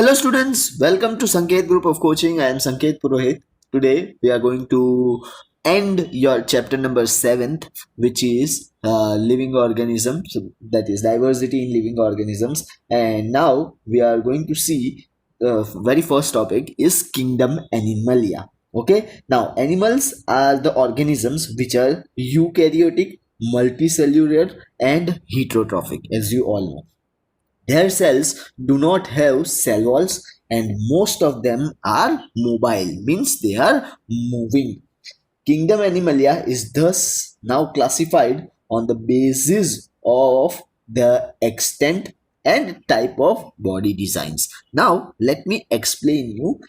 Hello students, welcome to Sanket Group of Coaching. I am Sanket Purohit. Today we are going to end your chapter number 7th, which is living organisms, so that is diversity in living organisms. And now we are going to see the very first topic is kingdom Animalia. Okay, now animals are the organisms which are eukaryotic, multicellular, and heterotrophic, as you all know. Their cells do not have cell walls and most of them are mobile, means they are moving. Kingdom Animalia is thus now classified on the basis of the extent and type of body designs. Now let me explain you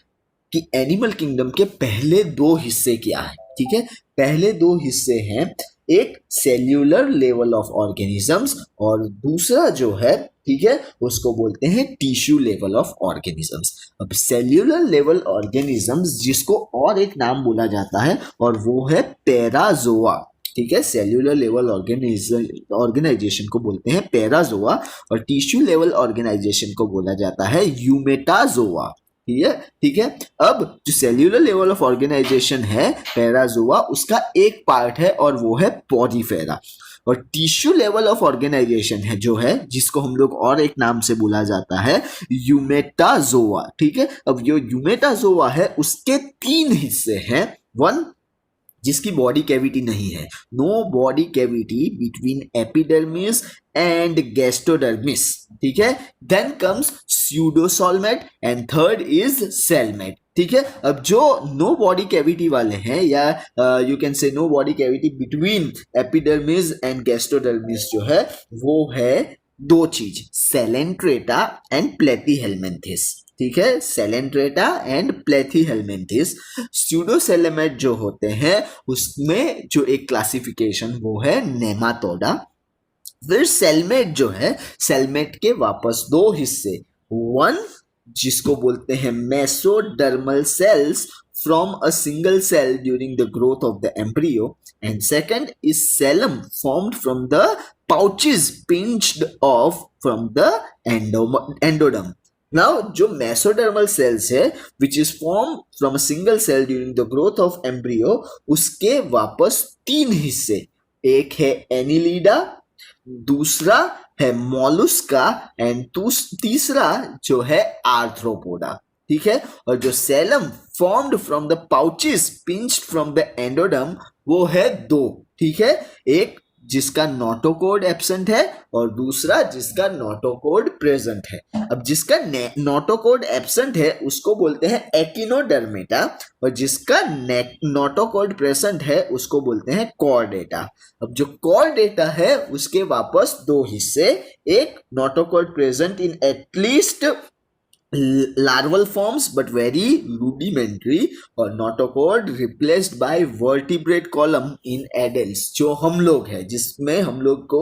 कि animal kingdom के पहले दो हिस्से क्या है. ठीक है, पहले दो हिस्से हैं, एक सेल्यूलर लेवल ऑफ ऑर्गेनिजम्स और दूसरा जो है, ठीक है, उसको बोलते हैं टिश्यू लेवल ऑफ ऑर्गेनिजम्स. अब सेल्यूलर लेवल ऑर्गेनिजम्स जिसको और एक नाम बोला जाता है और वो है पैराजोआ. ठीक है, सेल्यूलर लेवल ऑर्गेनाइजेशन को बोलते हैं पैराजोआ और टिश्यू लेवल ऑर्गेनाइजेशन को बोला जाता है यूमेटाजोआ. ठीक है. अब जो सेल्यूलर लेवल ऑफ ऑर्गेनाइजेशन है पैराजोआ, उसका एक पार्ट है और वो है पॉरीफेरा. और टिश्यू लेवल ऑफ ऑर्गेनाइजेशन है जो है, जिसको हम लोग और एक नाम से बोला जाता है यूमेटाजोआ. ठीक है, अब जो यूमेटाजोआ है उसके 3 हिस्से हैं. वन, जिसकी बॉडी कैविटी नहीं है, no body cavity between epidermis and gastrodermis. ठीक है, then comes pseudocoelomate and third is coelomate. ठीक है, अब जो नो बॉडी कैविटी वाले हैं या you can say no body cavity between epidermis and gastrodermis जो है वो है दो चीज, सेलेंट्रेटा एंड प्लेटीहेलमिन्थेस. ठीक है, सेलेंट्रेटा एंड प्लेथीहेलमिन्थेस. स्यूडोसेलेमेट जो होते हैं उसमें जो एक क्लासिफिकेशन वो है नेमाटोडा. फिर सेलमेट जो है, सेलमेट के वापस दो हिस्से, वन जिसको बोलते हैं mesodermal cells from a single cell during the growth of the embryo, and second is cellum formed from the pouches pinched off from the endoderm. Now जो मेसोडर्मल सेल्स है which is formed from a single cell during the growth of embryo, उसके वापस 3 हिस्से, एक है Annelida, दूसरा है Mollusca and तीसरा जो है आर्थ्रोपोडा. ठीक है, और जो Salem formed from the pouches pinched from the endoderm वो है 2. ठीक है, एक जिसका नोटोकोड एब्सेंट है और दूसरा जिसका नोटोकोड प्रेजेंट है. अब जिसका नोटोकोड एब्सेंट है उसको बोलते हैं एकिनोडर्मेटा और जिसका नोटोकोड प्रेजेंट है उसको बोलते हैं कॉर्डेटा. अब जो कॉर्डेटा है उसके वापस 2 हिस्से, एक notochord present in at least larval forms but very rudimentary और notochord replaced by vertebrate column in adults, जो हम लोग हैं जिसमें हम लोग को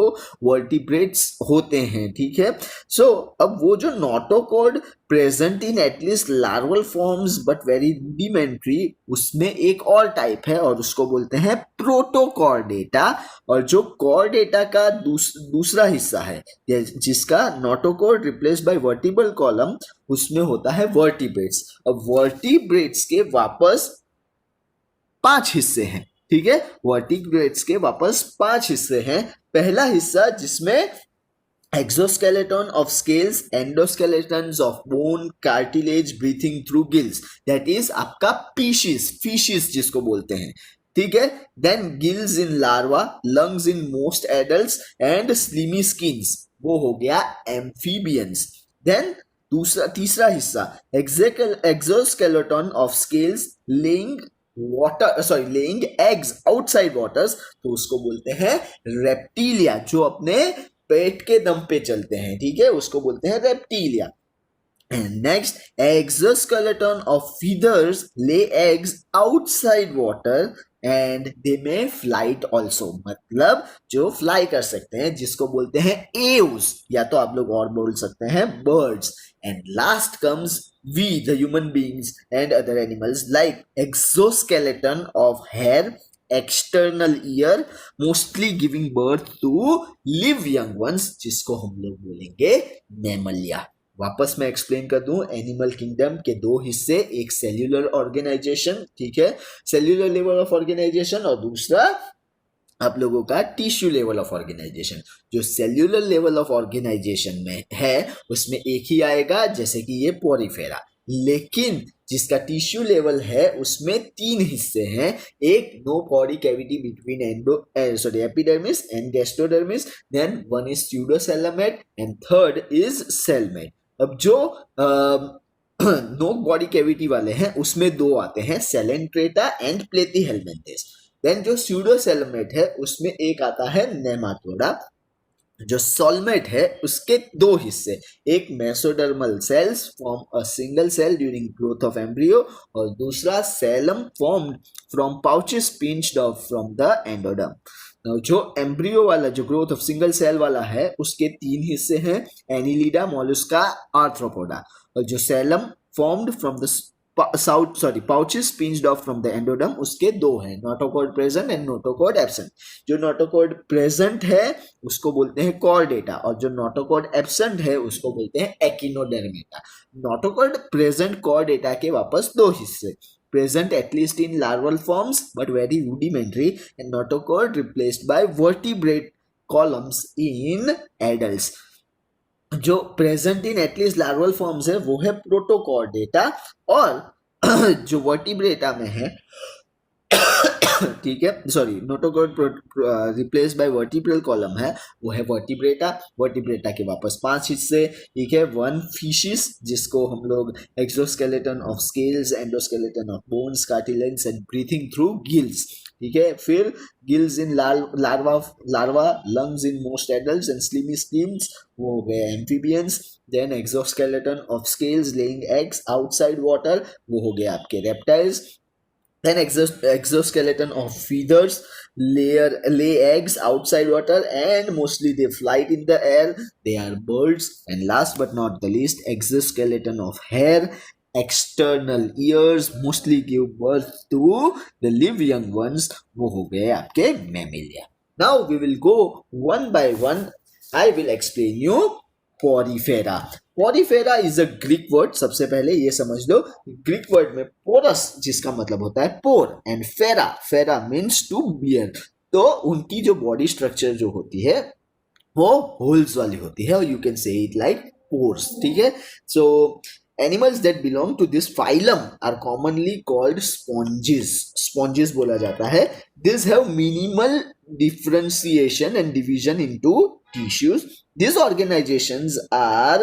vertebrates होते हैं. ठीक है, सो अब वो जो notochord present in at least larval forms but very rudimentary, उसमें एक और टाइप है और उसको बोलते हैं प्रोटोकॉर्डेटा. और जो कॉर्डेटा का दूसरा हिस्सा है जिसका notochord replace by vertebral column, उसमें होता है वर्टिब्रेट्स. अब वर्टिब्रेट्स के वापस 5 हिस्से हैं. ठीक है, वर्टिब्रेट्स के वापस 5 हिस्से हैं. पहला हिस्सा जिसमें exoskeleton of scales, endoskeletons of bone, cartilage, breathing through gills, that is आपका fishes जिसको बोलते हैं. ठीक है, then gills in larva, lungs in most adults and slimy skins, वो हो गया amphibians. then तीसरा हिस्सा exoskeleton of scales laying eggs outside waters, तो उसको बोलते हैं रेप्टिलिया, जो अपने पेट के दम पे चलते हैं. ठीक है, उसको बोलते हैं reptilia. And next, exoskeleton of feathers lay eggs outside water and they may flight also, मतलब जो फ्लाई कर सकते हैं, जिसको बोलते हैं एव्स, या तो आप लोग और बोल सकते हैं birds. And last comes we the human beings and other animals like exoskeleton of hair, external ear, mostly giving birth to live young ones, जिसको हम लोग बोलेंगे मैमलिया. वापस मैं एक्सप्लेन कर दूं, एनिमल किंगडम के दो हिस्से, एक सेल्यूलर ऑर्गेनाइजेशन, ठीक है, सेल्यूलर लेवल ऑफ ऑर्गेनाइजेशन, और दूसरा आप लोगों का टिश्यू लेवल ऑफ ऑर्गेनाइजेशन। जो सेल्यूलर लेवल ऑफ ऑर्गेनाइजेशन में है उसमें एक ही आएगा, जैसे कि ये पोरीफेरा, लेकिन जिसका टिश्यू लेवल है उसमें तीन हिस्से हैं। एक, no body cavity between epidermis and gastrodermis, then one is pseudocoelomate and third is coelomate. अब जो नो बॉडी कैविटी वाले हैं उसमें दो आते हैं, सेलेंट्रेटा एंड प्लेटीहेलमिन्थेस। देन जो स्यूडोसेलमेट है उसमें एक आता है नेमाटोडा। जो सोलमेट है उसके दो हिस्से, एक mesodermal cells form a single cell during growth of embryo, और दूसरा coelom formed from pouches pinched off from the endoderm. जो एम्ब्रियो वाला, जो ग्रोथ ऑफ सिंगल सेल वाला है, उसके तीन हिस्से हैं, एनिलिडा, मोलुस्का, आर्थ्रोपोडा। और जो Salem formed from the pouches pinched off from the endoderm, उसके दो हैं, notochord present and notochord absent. जो नोटोकॉर्ड प्रेजेंट है उसको बोलते हैं कॉर्डेटा, और जो नोटोकॉर्ड एब्सेंट है उसको बोलते हैं एक्टिनोडर्मेटा। नोटोकॉर्ड प्रेजेंट कॉर्डेटा के वापस दो हिस्से, present at least in larval forms but very rudimentary, and notochord replaced by vertebrate columns in adults। जो present in at least larval forms है वो है प्रोटोकॉर्डेटा, और जो वर्टिब्रेटा में है ठीक है, sorry, notochord replace by vertebral column है वो है वर्टिब्रेटा। वर्टिब्रेटा के वापस पांच हिस्से, ठीक है, वन फिशिस जिसको हम लोग exoskeleton of scales, endoskeleton of bones, cartilage and breathing through gills, ठीक है, फिर gills in larva, lungs in most adults and slimy skins, वो हो गए amphibians. Then exoskeleton of scales laying eggs outside water, वो हो गए आपके reptiles. Then exoskeleton of feathers lay eggs outside water and mostly they fly in the air. They are birds. And last but not the least, exoskeleton of hair, external ears, mostly give birth to the live young ones. वो हो गए आपके mammalia. Now we will go one by one. I will explain you Porifera. Porifera is a Greek word, सबसे पहले ये समझ लो, Greek word में porous जिसका मतलब होता है पोर, एंड फेरा, फेरा मीन्स टू बियर। तो उनकी जो बॉडी स्ट्रक्चर जो होती है वो होल्स वाली होती है, और you can say it like pores, ठीक है। So animals that belong to this phylum are commonly called sponges, sponges बोला जाता है। This have minimal differentiation and division into tissues. These organizations are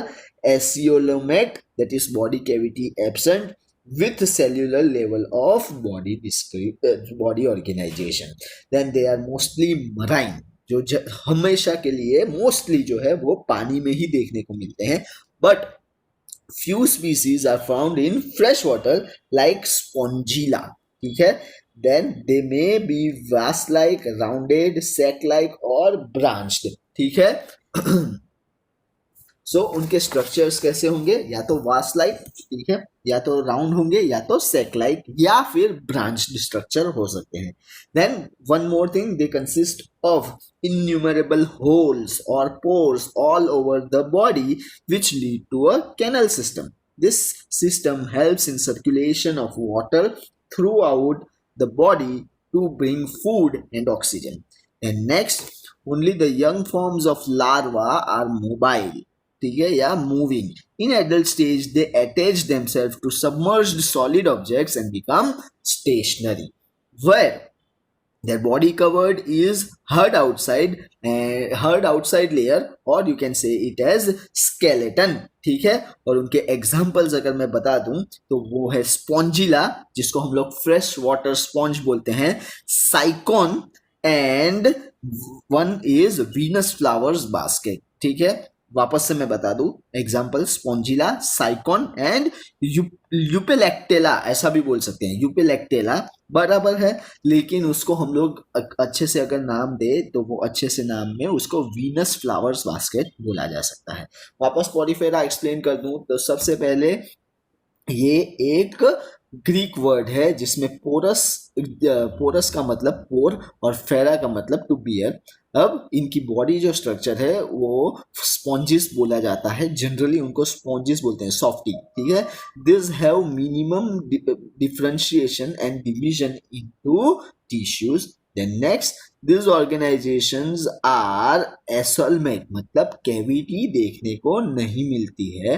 aciolomate, that is body cavity absent, with cellular level of body organization. Then they are mostly marine, जो हमेशा के लिए mostly जो है वो पानी में ही देखने को मिलते हैं, but few species are found in fresh water like spongilla, ठीक है। Then they may be vase-like, rounded, sac-like or branched, ठीक है। सो उनके स्ट्रक्चर्स कैसे होंगे, या तो वास लाइक, ठीक है, या तो राउंड होंगे, या तो सेक लाइक, या फिर ब्रांच्ड स्ट्रक्चर हो सकते हैं। Then one more thing, they consist of innumerable holes और pores all over the body which lead to a canal system. This system helps in circulation of water throughout the body to bring food and oxygen. And next, only the young forms of larva are mobile, ठीक है, या moving. In adult stage, they attach themselves to submerged solid objects and become stationary, where their body covered is hard outside layer, or you can say it as skeleton, ठीक है। और उनके examples अगर मैं बता दूं तो वो है स्पॉन्जिला, जिसको हम लोग फ्रेश वाटर स्पॉन्ज बोलते हैं, साइकॉन, and one is Venus flowers basket, ठीक है। वापस से मैं बता दूं, एग्जाम्पल स्पॉन्जिला, साइकॉन एंड यूपेलेक्टेला, ऐसा भी बोल सकते हैं। यूपेलेक्टेला बराबर है, लेकिन उसको हम लोग अच्छे से अगर नाम दे तो वो अच्छे से नाम में उसको वीनस फ्लावर्स बास्केट बोला जा सकता है। वापस पोरीफेरा एक्सप्लेन कर दूं तो सबसे पहले ये एक ग्रीक वर्ड है जिसमें पोरस का मतलब पोर और फेरा का मतलब टू बियर। अब इनकी बॉडी जो स्ट्रक्चर है वो स्पॉन्जिस बोला जाता है, जनरली उनको स्पॉन्जिस बोलते हैं, सॉफ्टी, ठीक है. This have minimum differentiation and division into tissues. Then next, this organisations are acoelomate, मतलब कैविटी देखने को नहीं मिलती है,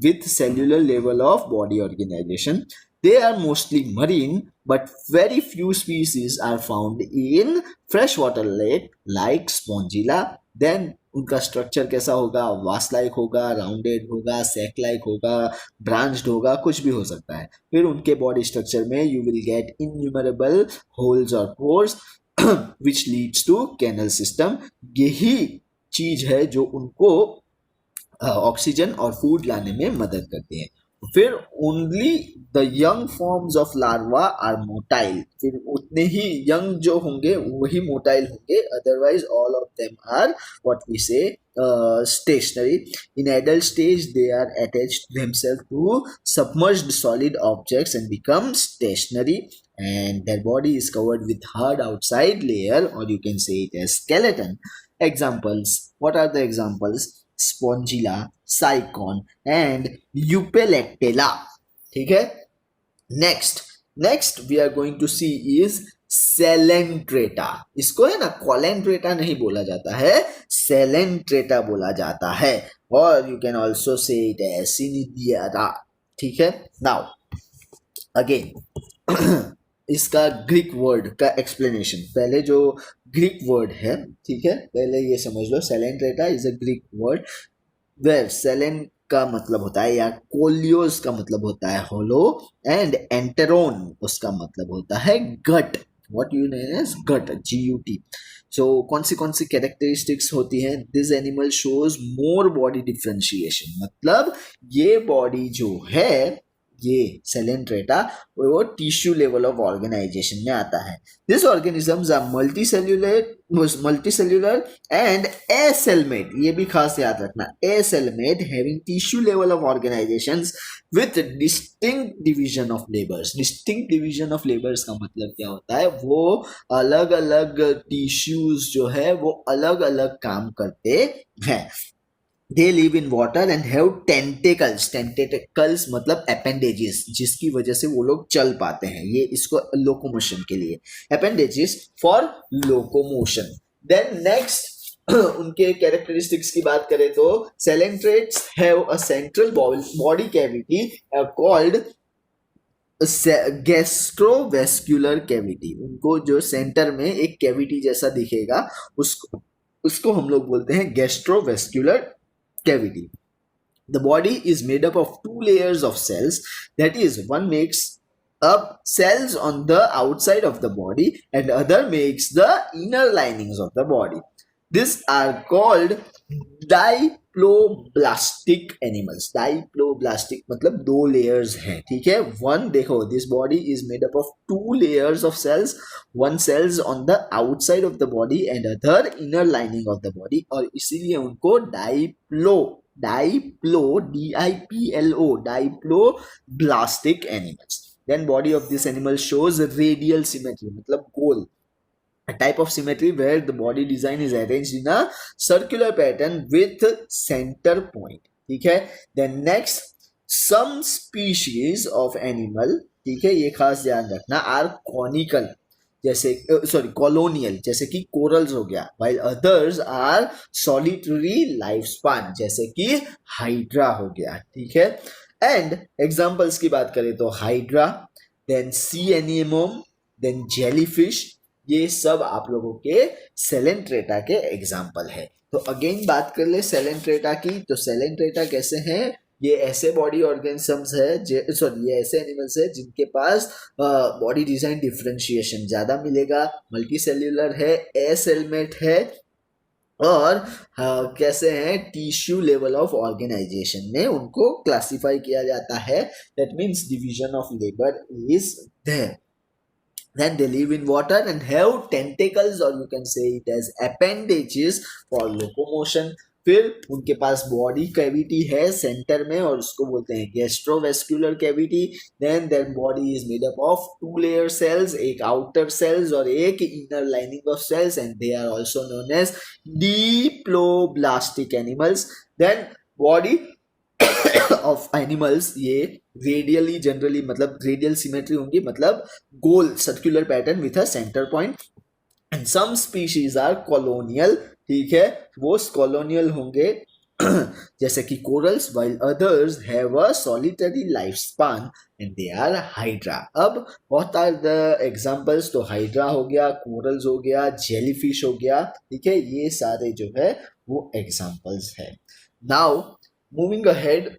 with cellular level of body organisation. They are mostly marine, but very few species are found in freshwater lake like Spongilla. Then उनका structure कैसा होगा, वास लाइक होगा, राउंडेड होगा, सैक लाइक होगा, ब्रांच्ड होगा, कुछ भी हो सकता है. फिर उनके बॉडी स्ट्रक्चर में you will get innumerable holes और pores which leads to canal system. यही चीज है जो उनको ऑक्सीजन और फूड लाने में मदद करती है. फिर only the young forms of larva are motile, फिर उतने ही यंग जो होंगे वही मोटाइल होंगे, otherwise all of them are what we say stationary. In adult stage they are attached themselves to submerged solid objects and become stationary, and their body is covered with hard outside layer, or you can say it as skeleton. Examples, what are the examples? Spongilla, Sycon and Eupelectella. ठीक है. Next we are going to see is Coelenterata. इसको है ना कोलेंट्रेटा नहीं बोला जाता है, Coelenterata बोला जाता है, और you can also say it as cnidaria. ठीक है. नाउ अगेन इसका ग्रीक वर्ड का एक्सप्लेनेशन. पहले जो ग्रीक वर्ड है, ठीक है, पहले ये समझ लो, coelenterata is a Greek word where coelen का मतलब होता है, या कोलियोस का मतलब होता है होलो, एंड एंटेरोन उसका मतलब होता है gut, what you know as gut, GUT. So कौन सी कैरेक्टरिस्टिक्स होती हैं? This animal shows more body differentiation, मतलब ये बॉडी जो है, ये सेलेंट्रेटा, वो टिश्यू लेवल ऑफ ऑर्गेनाइजेशन में आता है. This organisms are multicellular and acoelomate. ये भी खास याद रखना, acoelomate having tissue level of organisations with distinct division of labours. Distinct division of labours का मतलब क्या होता है? वो अलग अलग टिश्यूज जो है वो अलग अलग काम करते हैं. They live in water and have tentacles. Tentacles मतलब appendages, जिसकी वजह से वो लोग चल पाते हैं. ये इसको लोकोमोशन के लिए, appendages for locomotion. Then next उनके कैरेक्टरिस्टिक्स की बात करें तो coelenterates have a central body cavity called gastrovascular cavity. उनको जो सेंटर में एक कैविटी जैसा दिखेगा उसको हम लोग बोलते हैं गैस्ट्रोवेस्क्युलर cavity. The body is made up of two layers of cells, that is, one makes up cells on the outside of the body and other makes the inner linings of the body. These are called diploblastic animals. Diploblastic मतलब दो layers हैं, ठीक है. One, देखो, this body is made up of two layers of cells, one cells on the outside of the body and other inner lining of the body, और इसीलिए उनको diplo diploblastic animals. Then body of this animal shows radial symmetry, मतलब गोल, a type of symmetry where the body design is arranged in a circular pattern with center point. ठीक है. Then next, some species of animal, ठीक है, ये खास ध्यान रखना, are conical, जैसे colonial, जैसे कि कोरल्स हो गया, while others are solitary lifespan, जैसे कि हाइड्रा हो गया. ठीक है. एंड एग्जांपल्स की बात करें तो हाइड्रा, देन सी एनिमोम, देन जेलीफिश, ये सब आप लोगों के सेलेंट्रेटा के एग्जाम्पल है. तो अगेन बात कर ले सेलेंट्रेटा की. तो सेलेंट्रेटा कैसे हैं? ये ऐसे बॉडी ऑर्गेनिजम्स है, ये ऐसे एनिमल्स है जिनके पास बॉडी डिजाइन डिफरेंशिएशन ज्यादा मिलेगा, मल्टी सेल्यूलर है, एसेलमेट है, और कैसे हैं, टिश्यू लेवल ऑफ ऑर्गेनाइजेशन में उनको क्लासिफाई किया जाता है. That means division of labour is there. Then they live in water and have tentacles, or you can say it as appendages for locomotion. फिर उनके पास बॉडी कैविटी है centre में और उसको बोलते हैं gastrovascular cavity. Then their body is made up of 2 layer cells, एक आउटर सेल्स और एक inner lining of cells, and they are also known as diploblastic animals. Then body of animals ये रेडियली जनरली मतलब radial symmetry होंगी, मतलब गोल circular pattern with a centre point. And some species are colonial, ठीक है, वो colonial होंगे जैसे कि corals, while others have a solitary lifespan and they are hydra। अब what are the examples? तो हाइड्रा हो गया, कोरल्स हो गया, जेलीफिश हो गया, ठीक है, ये सारे जो है वो एग्जाम्पल्स है। Now moving ahead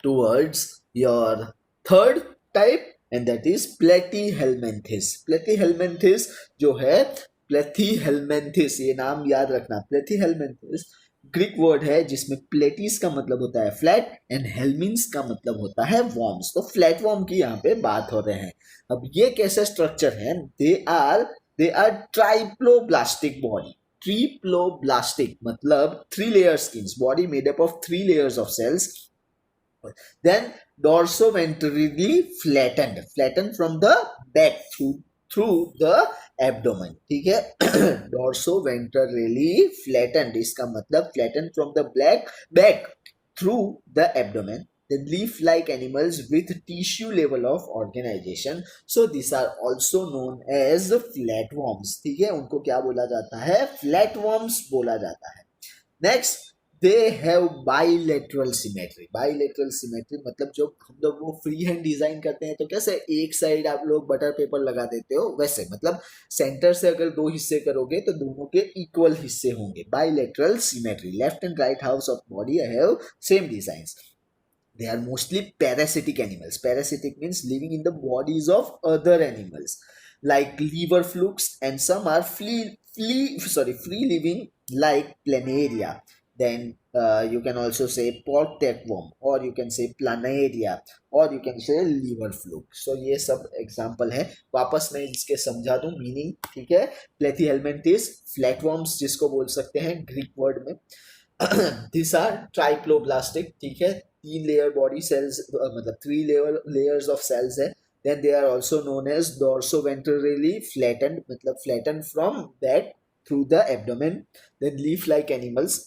towards your third type, and that is platyhelminthes। platyhelminthes जो है, platyhelminthes ये नाम याद रखना, platyhelminthes ग्रीक वर्ड है जिसमें प्लेटिस का मतलब होता है फ्लैट एंड हेलमिन्स का मतलब होता है वॉर्म्स। तो फ्लैट वॉर्म की यहाँ पे बात हो रहे हैं। अब ये कैसे स्ट्रक्चर है? They are triploblastic body. Triploblastic मतलब 3 layer skins, body made up of 3 layers of cells. Then dorsoventrally flattened from the back through the abdomen, ठीक है। dorsoventrally flattened इसका मतलब flattened from the back through the abdomen। Then leaf-like animals with tissue level of organization, so these are also known as flatworms, ठीक है, उनको क्या बोला जाता है? flatworms बोला जाता है। Next they have bilateral symmetry. Bilateral symmetry मतलब जो हम लोग वो फ्री हैंड डिजाइन करते हैं तो कैसे एक साइड आप लोग बटर पेपर लगा देते हो, वैसे मतलब सेंटर से अगर 2 हिस्से करोगे तो दोनों के इक्वल हिस्से होंगे। Bilateral symmetry. Left and right half of body have same designs. They are mostly parasitic animals. Parasitic means living in the bodies of other animals like liver flukes, and some are free living like planaria। Then you can also say pork tapeworm, or you can say planaria, or you can say liver fluke। so ये सब example है। वापस मैं इसके समझा दूं meaning, ठीक है। प्लेथीहेल्मिन्थेस फ्लैटवर्म्स जिसको बोल सकते हैं ग्रीक वर्ड में। दिस आर ट्राइप्लोब्लास्टिक, ठीक है, 3 लेयर बॉडी सेल्स मतलब 3 लेयर्स ऑफ सेल्स है। Then they are also known as dorsoventrally flattened, मतलब flattened from back through the abdomen. Then leaf like animals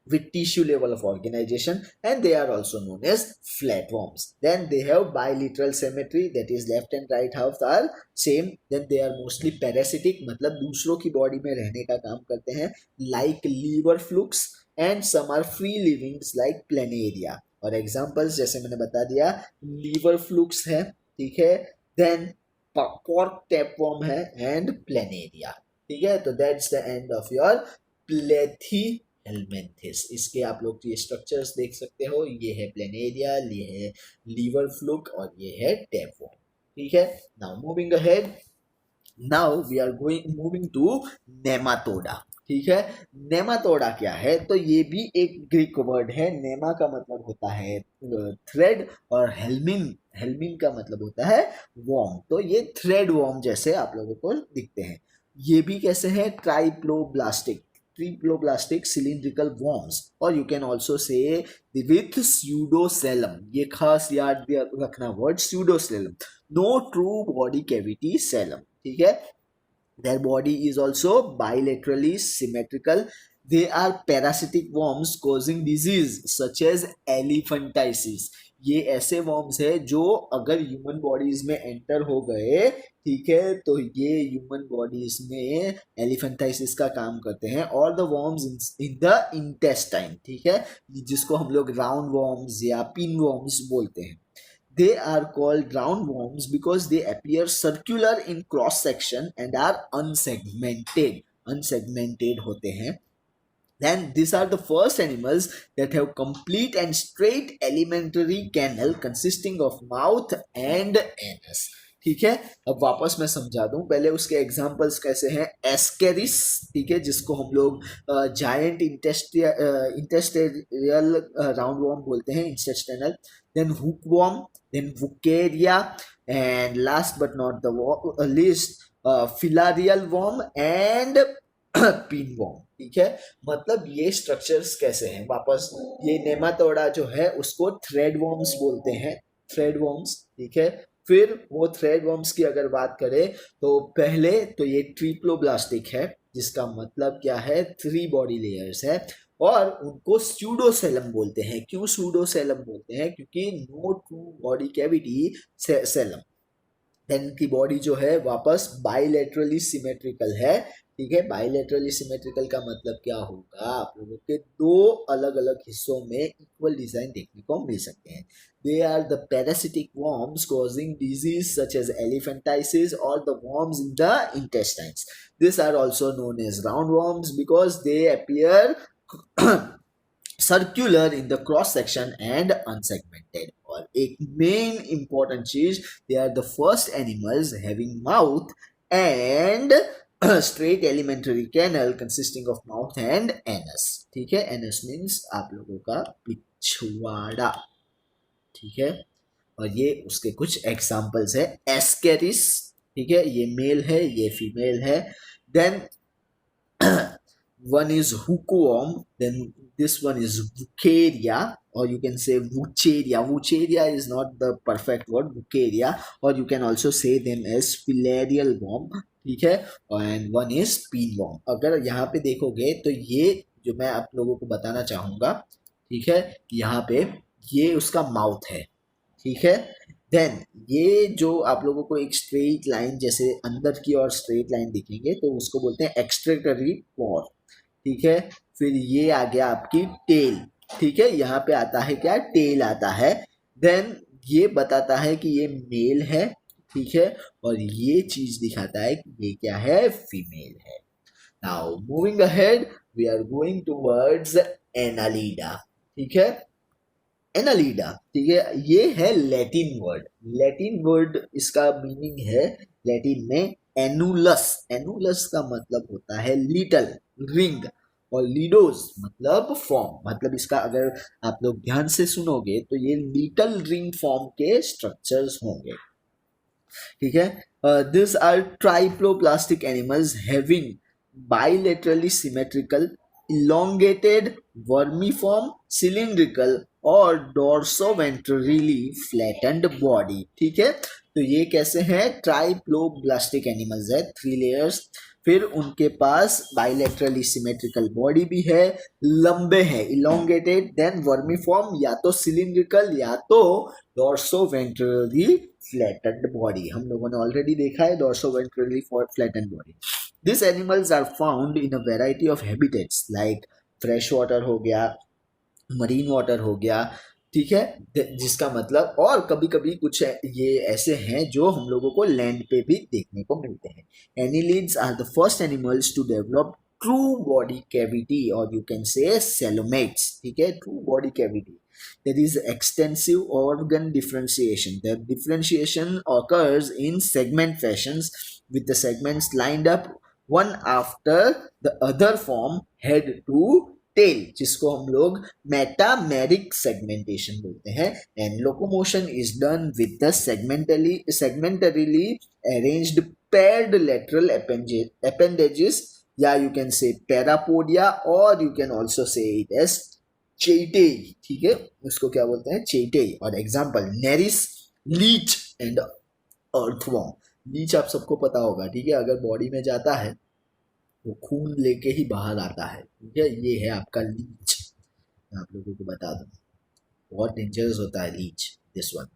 with tissue level of organization, and they are also known as flatworms। Then they have bilateral symmetry, that is left and right half are same। Then they are mostly parasitic, मतलब दूसरों की body में रहने का काम करते हैं, like liver flukes, and some are free livings like planaria। और examples जैसे मैंने बता दिया liver flukes है, ठीक है, then pork tapeworm है and planaria, ठीक है। तो that's the end of your platyhelminthes। इसके आप लोग ये स्ट्रक्चर्स देख सकते हो, ये है प्लेनेरिया, ये है लीवर फ्लूक और ये है टेपवर्म, ठीक है। Now moving ahead, now we are moving to Nematoda, ठीक है। नेमाटोडा क्या है? तो ये भी एक ग्रीक वर्ड है। नेमा का मतलब होता है थ्रेड और हेलमिन का मतलब होता है वॉर्म। तो ये थ्रेड वॉर्म जैसे आप लोगों को दिखते हैं। ये भी कैसे है? ट्रिप्लोब्लास्टिक सिलिंड्रिकल वॉर्म्स, और you can also say with pseudocoelom. ये खास याद रखना word pseudocoelom, no true body cavity coelom, ठीक है। Their body is also bilaterally symmetrical। They are parasitic worms causing disease such as elephantiasis। ये ऐसे worms है जो अगर ह्यूमन बॉडीज में एंटर हो गए, ठीक है, तो ये ह्यूमन बॉडीज में एलिफेंटाइसिस का काम करते हैं। और the worms in the intestine, ठीक है, जिसको हम लोग राउंड वर्म्स या पिन वर्म्स बोलते हैं। They are called roundworms because they appear circular in cross section and are unsegmented। unsegmented होते हैं। Then these are the first animals that have complete and straight alimentary canal consisting of mouth and anus, ठीक है। अब वापस मैं समझा दूं, पहले उसके एग्जांपल्स कैसे हैं। एस्केरिस, ठीक है, जिसको हम लोग जायंट इंटेस्टेरियल राउंड वॉर्म बोलते हैं, intestinal. Then hookworm, then wuchereria, and last but not the least filarial worm and pin worm, ठीक है, मतलब ये स्ट्रक्चर्स कैसे हैं वापस, ये नेमाटोडा जो है उसको थ्रेड वॉर्म्स बोलते हैं, थ्रेड वॉर्म्स, ठीक है। फिर वो थ्रेड वॉर्म्स की अगर बात करें तो पहले तो ये ट्रिप्लोब्लास्टिक है, जिसका मतलब क्या है, 3 बॉडी लेयर्स है, और उनको स्यूडोसेलम बोलते हैं। क्यों स्यूडोसेलम बोलते हैं, क्योंकि no true body cavity coelom. Then की बॉडी जो है वापस बाइलेटरली सिमेट्रिकल है, ठीक है। बाइलेटरली सिमेट्रिकल का मतलब क्या होगा, आप लोगों के दो अलग अलग हिस्सों में इक्वल डिजाइन देखने को मिल सकते हैं। They are the parasitic worms causing disease such as elephantiasis or the worms in the intestines. These are also known as roundworms because they appear circular in the cross section and unsegmented. और एक main important चीज, they are the first animals having mouth and straight alimentary canal consisting of mouth and anus, ठीक है। Anus means आप लोगों का पिछवाड़ा, ठीक है। और ये उसके कुछ एग्जांपल्स है, एस्केरिस, ठीक है, ये मेल है, ये फीमेल है। Then one is hookworm, then this one is Wucheria, or you can say Wucheria. Wucheria is not the perfect word, Wucheria, or you can also say them as filarial worm, ठीक है। And one is pin worm. अगर यहाँ पे देखोगे तो ये जो मैं आप लोगों को बताना चाहूंगा, ठीक है, यहाँ पे ये उसका माउथ है, ठीक है। देन ये जो आप लोगों को एक स्ट्रेट लाइन जैसे अंदर की और स्ट्रेट लाइन दिखेंगे तो उसको बोलते हैं एक्सट्रेटरी पॉर, ठीक है। फिर ये आ गया आपकी टेल, ठीक है, यहाँ पे आता है क्या, टेल आता है। देन ये बताता है कि ये मेल है, ठीक है, और ये चीज दिखाता है कि ये क्या है, फीमेल है। Now moving ahead we are going towards Annelida, ठीक है। एनालिडा, ठीक है, ये है लैटिन वर्ड। लैटिन वर्ड इसका मीनिंग है लैटिन में एनुलस। एनुलस का मतलब होता है लिटल रिंग, और लीडोस मतलब फॉर्म। मतलब इसका अगर आप लोग ध्यान से सुनोगे तो ये लिटल रिंग फॉर्म के स्ट्रक्चर्स होंगे, ठीक है। This are triploblastic animals having bilaterally symmetrical, elongated, vermiform, cylindrical और डोर्सोवेंट्रली फ्लैटेंड बॉडी, ठीक है। तो ये कैसे हैं, ट्राइप्लोब्लास्टिक एनिमल्स है, 3 लेयर्स। फिर उनके पास बाइलेटरली सिमेट्रिकल बॉडी भी है, लंबे हैं, इलोंगेटेड, देन वर्मीफॉर्म, या तो सिलिंड्रिकल या तो डोर्सोवेंट्रली फ्लैटेंड बॉडी। हम लोगों ने ऑलरेडी देखा है dorsoventrally flattened body. These animals are found in a variety of habitats like fresh water हो गया, मरीन वाटर हो गया, ठीक है, जिसका मतलब, और कभी कभी कुछ ये ऐसे हैं जो हम लोगों को लैंड पे भी देखने को मिलते हैं। Annelids are the first animals to develop true body cavity, और यू कैन से सेलोमेट्स, ठीक है, true body cavity. There is extensive organ differentiation. The differentiation occurs in segment fashions with the segments lined up one after the other form head to tail, जिसको हम लोग metameric segmentation बोलते हैं। And locomotion is done with the segmentally arranged paired lateral appendages, या you can say parapodia, और you can also say it as chaetae, ठीक है, उसको क्या बोलते हैं, चेटे। और example Nereis, leech and earthworm. Leech आप सबको पता होगा, ठीक है, अगर बॉडी में जाता है वो खून लेके ही बाहर आता है, ठीक है, ये है आपका लीच। मैं आप लोगों को बता दूं बहुत डेंजरस होता है लीच, दिस वन।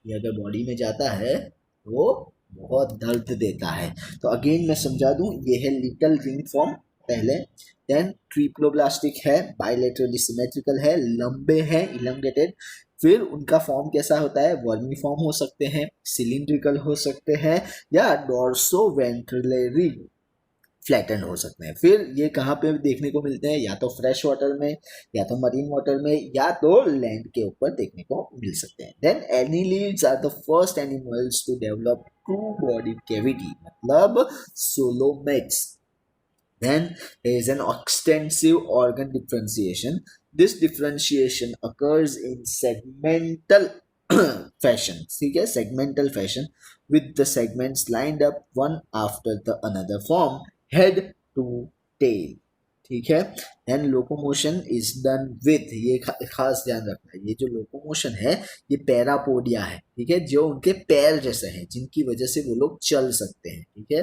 ये अगर बॉडी में जाता है तो बहुत दर्द देता है। तो अगेन मैं समझा दूं, ये है लिटल रिंग फॉर्म पहले, देन ट्रिप्लोब्लास्टिक है, बाइलेटरली सिमेट्रिकल है, लंबे हैं, इलंगेटेड। फिर उनका फॉर्म कैसा होता है, वर्मी फॉर्म हो सकते हैं, सिलिंड्रिकल हो सकते हैं, या डोर्सोवेंट्रली फ्लैटन हो सकते हैं। फिर ये कहाँ पे देखने को मिलते हैं, या तो फ्रेश वाटर में, या तो मरीन वाटर में, या तो लैंड के ऊपर देखने को मिल सकते हैं। Then annelids are the first animals to develop true body cavity, मतलब coelomates. Then there is an extensive organ differentiation. This differentiation occurs in segmental fashion, ठीक है, segmental fashion with the segments lined up one after the another form head to tail, ठीक है। And locomotion is done with, ये खास ध्यान रखना है, ये जो लोकोमोशन है ये पैरापोडिया है, ठीक है, जो उनके पैर जैसे हैं जिनकी वजह से वो लोग चल सकते हैं, ठीक है।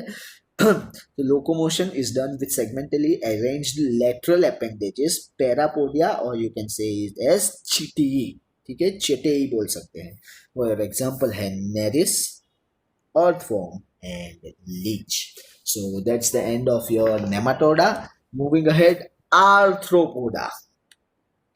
तो locomotion is done with segmentally arranged lateral appendages parapodia, और you can say it as chaetae, ठीक है, चिटेई बोल सकते हैं। और एग्जांपल है Nereis, earthworm, and leech. So that's the end of your nematoda. Moving ahead, arthropoda.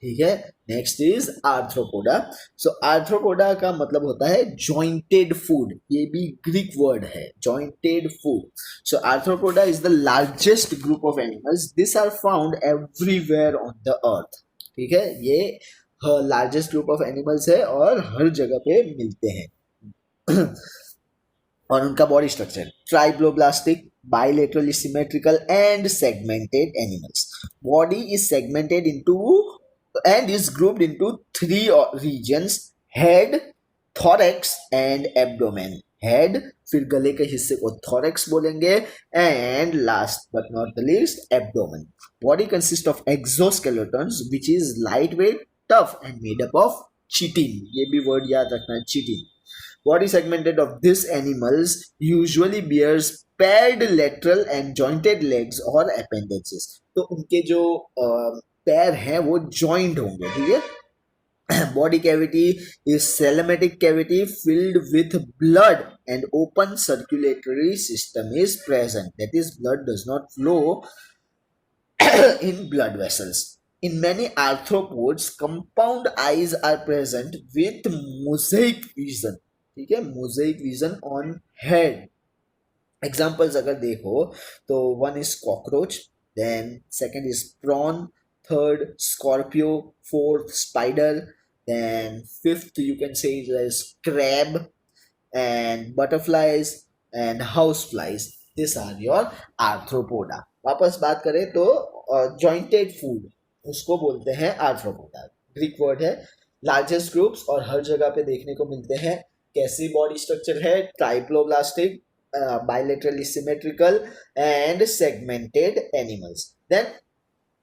ठीक है, next is Arthropoda. So Arthropoda का मतलब होता है जॉइंटेड फूड, ये भी ग्रीक वर्ड है, jointed food. So Arthropoda is the largest group of animals, this are found everywhere on the earth, ठीक है, ये लार्जेस्ट ग्रुप ऑफ एनिमल्स है और हर जगह पे मिलते हैं। और उनका body structure triploblastic, bilaterally symmetrical and segmented animals. Body is segmented into and is grouped into three regions: head, thorax and abdomen. Head, फिर गले के हिस्से को thorax बोलेंगे, and last but not the least abdomen. Body consists of exoskeletons which is lightweight, tough and made up of chitin. ये भी word याद रखना है, chitin. Body segmented of these animals usually bears paired lateral and jointed legs or appendages. तो उनके जो पैर हैं वो joined होंगे, ठीक है। Body cavity is coelomatic cavity filled with blood and open circulatory system is present. That is, blood does not flow in blood vessels. In many arthropods, compound eyes are present with mosaic vision. ठीक है, mosaic vision on head. Examples अगर देखो तो one is cockroach, then second is prawn, third scorpio, fourth spider, then fifth you can say is crab and butterflies and house flies. This are your Arthropoda. वापस बात करें तो jointed food उसको बोलते हैं आर्थ्रोपोडा, ग्रीक वर्ड है, largest groups और हर जगह पे देखने को मिलते हैं। कैसी बॉडी स्ट्रक्चर है? ट्राइप्लोब्लास्टिक, bilaterally symmetrical and segmented animals. Then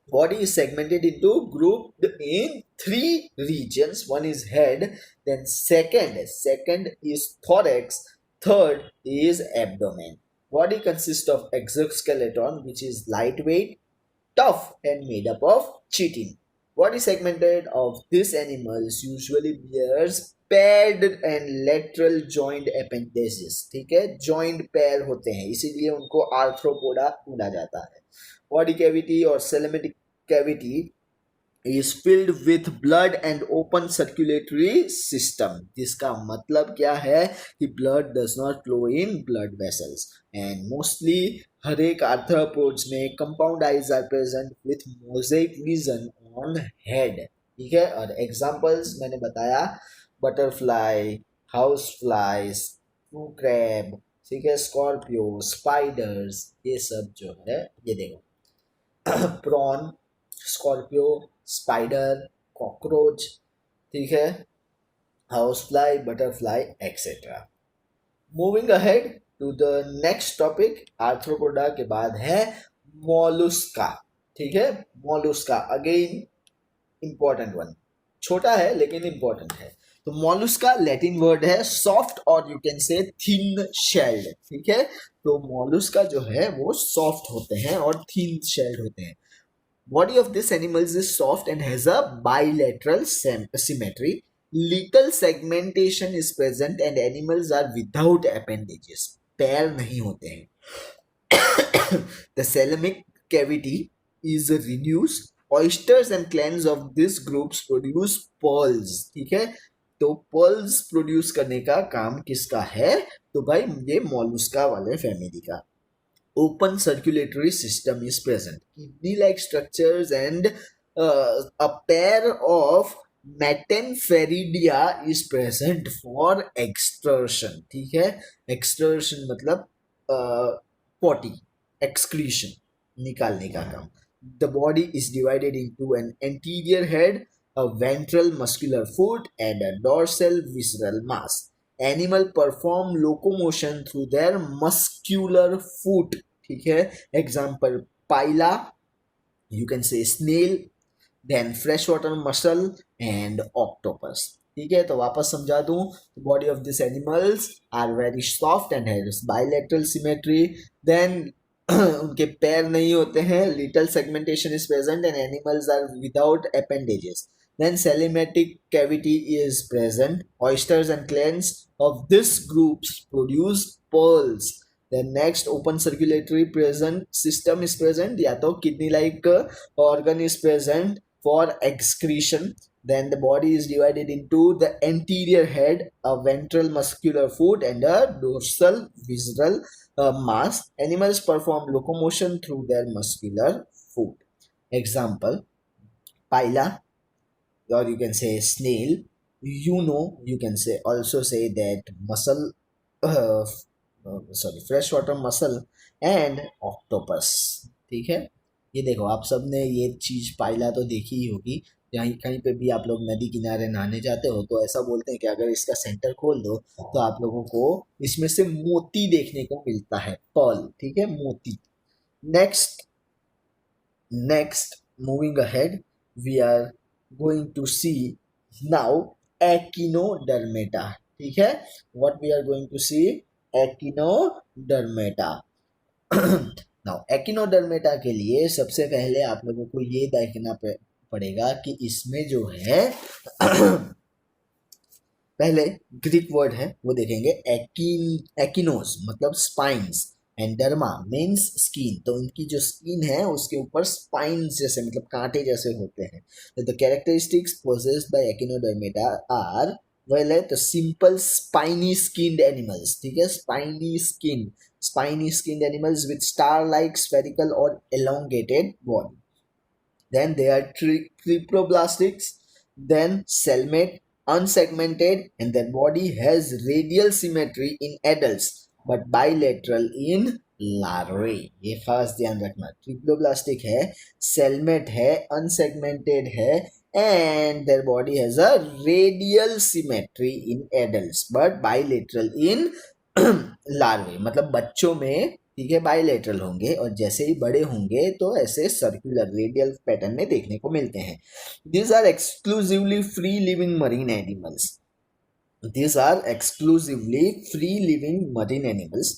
body is segmented into grouped in three regions. One is head, then second is thorax, third is abdomen. Body consists of exoskeleton which is lightweight, tough and made up of chitin. Body segmented of these animals usually bears paired and lateral joined appendages. ठीक है, joined pair होते हैं इसीलिए उनको arthropoda बोला जाता है। Body cavity और coelomatic cavity is filled with blood and open circulatory system. जिसका मतलब क्या है कि blood does not flow in blood vessels and mostly हर एक आर्थ्रोपोड्स में compound eyes are present with mosaic vision on head, ठीक है। और एग्जांपल्स मैंने बताया butterfly, house flies, flu crab, ठीक है, स्कॉर्पियो, स्पाइडर्स, ये सब जो है ये देखो प्रॉन, स्कॉर्पियो, स्पाइडर, कॉकरोच, ठीक है, house fly, butterfly etcetera. Moving ahead to the next topic, Arthropoda के बाद है मोलुस्का, ठीक है। मोलुस्का अगेन इंपॉर्टेंट वन, छोटा है लेकिन इंपॉर्टेंट है। तो मोलुस्का लैटिन वर्ड है सॉफ्ट और यू कैन से थिन शेल्ड, ठीक है। तो मोलुस्का जो है वो सॉफ्ट होते हैं और थिन शेल्ड होते हैं। Body of this animals is soft and has a bilateral symmetry, little segmentation is present and animals are without appendages, पैर नहीं होते हैं। The coelomic cavity is reduced. Oysters and clams of this groups produce pearls, ठीक है। तो pearls produce करने का काम किसका है? तो भाई ये मोलुस्का वाले फैमिली का। Open circulatory system is present. Kidney-like structures and a pair of मेटेनफेरिडिया is present for extraction, ठीक है। extraction मतलब potty, excretion, निकालने का काम। The body is divided into an anterior head, a ventral muscular foot, and a dorsal visceral mass. Animal perform locomotion through their muscular foot, ठीक है। Example, Pila, you can say snail, then freshwater mussel and octopus. ठीक है, तो वापस समझा दूं, body of this animals are very soft and has bilateral symmetry, then उनके पैर नहीं होते हैं, little segmentation is present and animals are without appendages, then celematic cavity is present. Oysters and clams of this groups produce pearls. Then next open circulatory present system is present, या तो kidney like organ is present for excretion. Then the body is divided into the anterior head, a ventral muscular foot and a dorsal visceral mass. Animals perform locomotion through their muscular foot. Example, pila, or you can say snail, you can say also say that mussel, uh, sorry, freshwater mussel and octopus. ठीक है, ये देखो आप सब ने ये चीज पाइला तो देखी ही होगी, कहीं कहीं पे भी आप लोग नदी किनारे नहाने जाते हो तो ऐसा बोलते हैं कि अगर इसका सेंटर खोल दो तो आप लोगों को इसमें से मोती देखने को मिलता है, पर्ल, ठीक है, मोती. Next, moving ahead, we are going to see now echinodermata. ठीक है, what we are going to see, echinodermata. now echinodermata के लिए सबसे पहले आप लोगों को ये देखना पड़ेगा कि इसमें जो है पहले ग्रीक वर्ड है वो देखेंगे, एकिनोस मतलब spines and derma means skin, तो उनकी जो स्किन है उसके ऊपर स्पाइन्स जैसे मतलब कांटे जैसे होते हैं. The characteristics possessed by echinodermata are, well है तो सिंपल स्पाइनी स्किन्ड एनिमल्स, ठीक है, spiny skinned animals with star like spherical और elongated body. Then they are triploblastics, then cellmate, unsegmented, and their body has radial symmetry in adults but bilateral in larvae. ये खास ध्यान रखना, triploblastic है, coelomate है, unsegmented है, and their body has a radial symmetry in adults but bilateral in larvae, मतलब बच्चों में, ठीक है, बायलेटरल होंगे और जैसे ही बड़े होंगे तो ऐसे सर्कुलर रेडियल पैटर्न में देखने को मिलते हैं. These are exclusively free living marine animals. These are exclusively free living marine animals.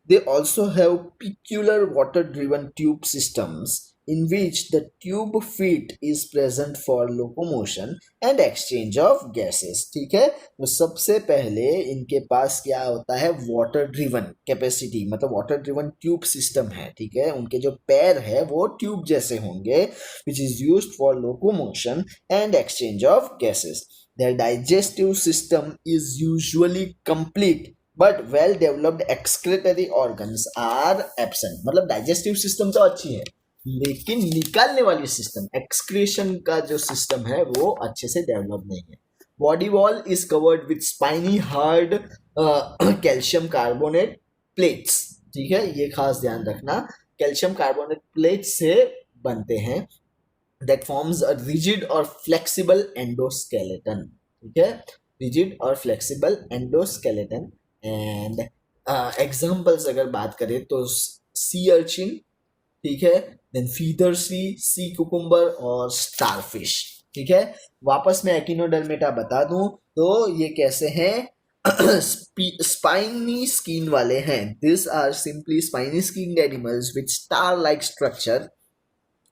They also have peculiar water driven tube systems in which the tube feet is present for locomotion and exchange of gases. ठीक है, तो सबसे पहले इनके पास क्या होता है, water driven capacity, मतलब वाटर ड्रिवन ट्यूब सिस्टम है, ठीक है, उनके जो पैर है वो ट्यूब जैसे होंगे, which is used for locomotion and exchange of gases. Their digestive system is usually complete but well developed excretory organs are absent. मतलब digestive system तो अच्छी है लेकिन निकालने वाली सिस्टम, एक्सक्रीशन का जो सिस्टम है वो अच्छे से डेवलप नहीं है. Body wall is covered with spiny hard calcium carbonate plates. ठीक है, ये खास ध्यान रखना, कैल्शियम कार्बोनेट प्लेट्स से बनते हैं, that forms a rigid or flexible endoskeleton. ठीक है, rigid और flexible endoskeleton. and examples अगर बात करें तो sea urchin, ठीक है, देन फीदर सी कुकुम्बर और स्टारफिश. ठीक है, वापस मैं एकिनोडर्मेटा बता दूं तो ये कैसे हैं, स्पाइनी स्किन वाले हैं. This are simply spiny skin animals with star like structure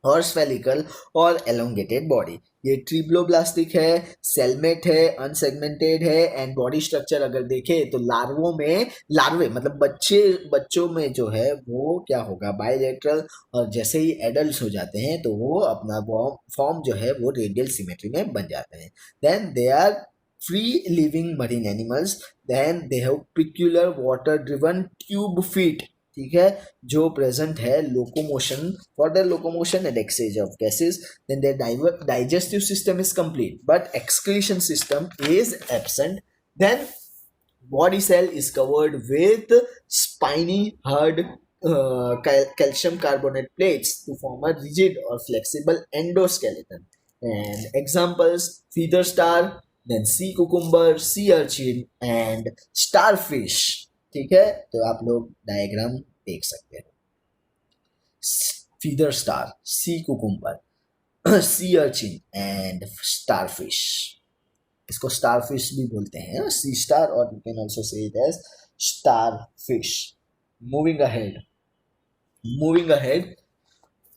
और स्फेरिकल और एलोंगेटेड बॉडी. ये ट्रिप्लोब्लास्टिक है, सेलमेट है, अनसेगमेंटेड है, एंड बॉडी स्ट्रक्चर अगर देखें तो लार्वे मतलब बच्चों में जो है वो क्या होगा, बायलेटरल, और जैसे ही एडल्ट हो जाते हैं तो वो अपना फॉर्म जो है वो रेडियल सिमेट्री में बन जाते हैं. Then they are free living marine animals, then they have peculiar water driven tube feet, ठीक है, जो प्रेजेंट है locomotion, for the locomotion and exchange of gases. Then their digestive system is complete but excretion system is absent. Then body cell is covered with spiny hard calcium carbonate plates to form a rigid or flexible endoskeleton. And examples, feather star, then sea cucumber, sea urchin and starfish. ठीक है, तो आप लोग diagram देख सकते हैं. feather star, sea cucumber, sea urchin and starfish. इसको starfish भी बोलते हैं, sea star, और you can also say it as starfish. Moving ahead, moving ahead,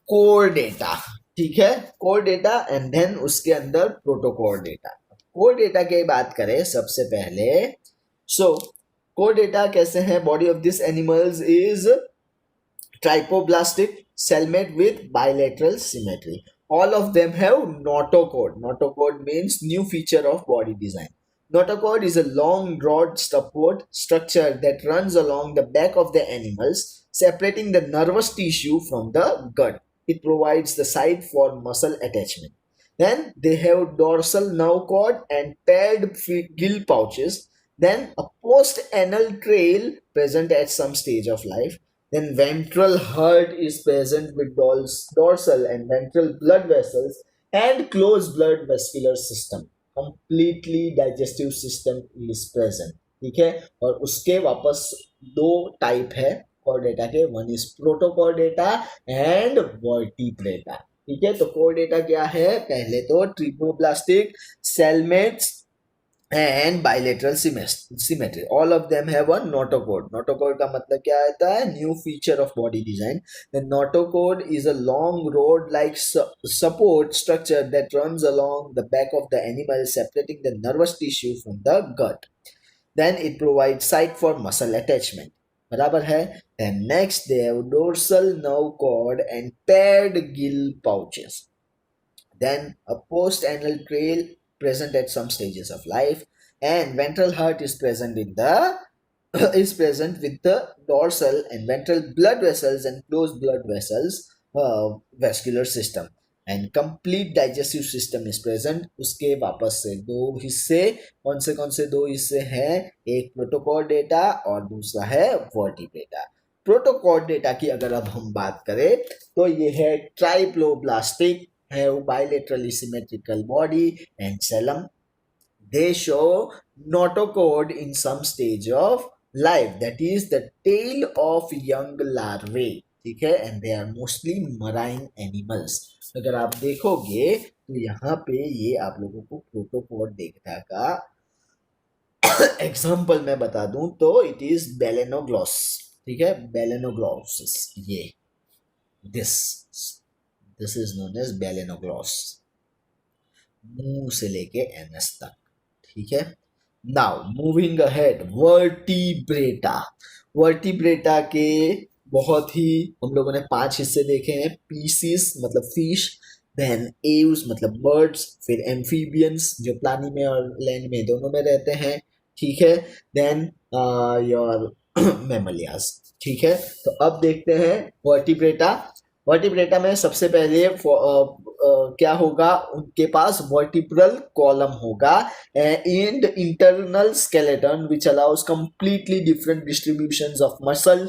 core data. ठीक है, कोर डेटा एंड देन उसके अंदर प्रोटोकोर डेटा. कोर डेटा की बात करें सबसे पहले, सो कोर डेटा कैसे है? Body of this animals is triploblastic cellmate with bilateral symmetry. All of them have notochord. Notochord means new feature of body design. Notochord is a long broad support structure that runs along the back of the animals, separating the nervous tissue from the gut. It provides the site for muscle attachment. Then they have dorsal nerve cord and paired gill pouches. Then a post-anal trail present at some stage of life. Then ventral heart is present with dorsal and ventral blood vessels and closed blood vascular system. Completely digestive system is present. ठीक है, और उसके वापस दो type है Chordata के, one is प्रोटोकोर्डेटा and vertebrata. ठीक है, तो कोर्डेटा क्या है? पहले तो ट्रिपोब्लास्टिक, सेलमेट्स and bilateral symmetry. All of them have a notochord. Notochord का मतलब क्या आता है? New feature of body design. The notochord is a long rod-like support structure that runs along the back of the animal, separating the nervous tissue from the gut. Then it provides site for muscle attachment. बराबर है. Then next they have dorsal nerve cord and paired gill pouches. Then a post-anal trail present at some stages of life, and ventral heart is present in the is present with the dorsal and ventral blood vessels and closed blood vessels vascular system, and complete digestive system is present. उसके वापस से दो हिस्से, कौन से दो हिस्से हैं? एक प्रोटोकॉर्डेटा और दूसरा है वर्टिब्रेटा. प्रोटोकॉर्डेटा की अगर अब हम बात करें तो ये है ट्राइप्लोब्लास्टिक, have bilaterally symmetrical body and cellum. They show notochord in some stage of life, that is the tail of young larvae. ठीक है, and they are mostly marine animals. अगर आप देखोगे तो यहाँ पे ये आप लोगों को प्रोटोकॉर्ड देखने का एग्जाम्पल मैं बता दूं तो इट इज बेलेनोग्लॉस. ठीक है, बेलेनोग्लॉसिस, ये दिस इज नोन एज बेलेनोग्लॉस, मुंह से लेके एनस तक. ठीक है, now moving ahead, vertebrata. Vertebrata के बहुत ही हम लोगों ने 5 हिस्से देखे हैं. पीसीस मतलब फिश, देन एव्स मतलब बर्ड्स, फिर एम्फीबियंस जो पानी में और लैंड में दोनों में रहते हैं. ठीक है, देन योर मेमलियास. ठीक है, तो अब देखते हैं वर्टिब्रेटा. वर्टिब्रेटा में सबसे पहले क्या होगा? उनके पास वर्टिब्रल कॉलम होगा and internal skeleton which allows completely different distributions of muscle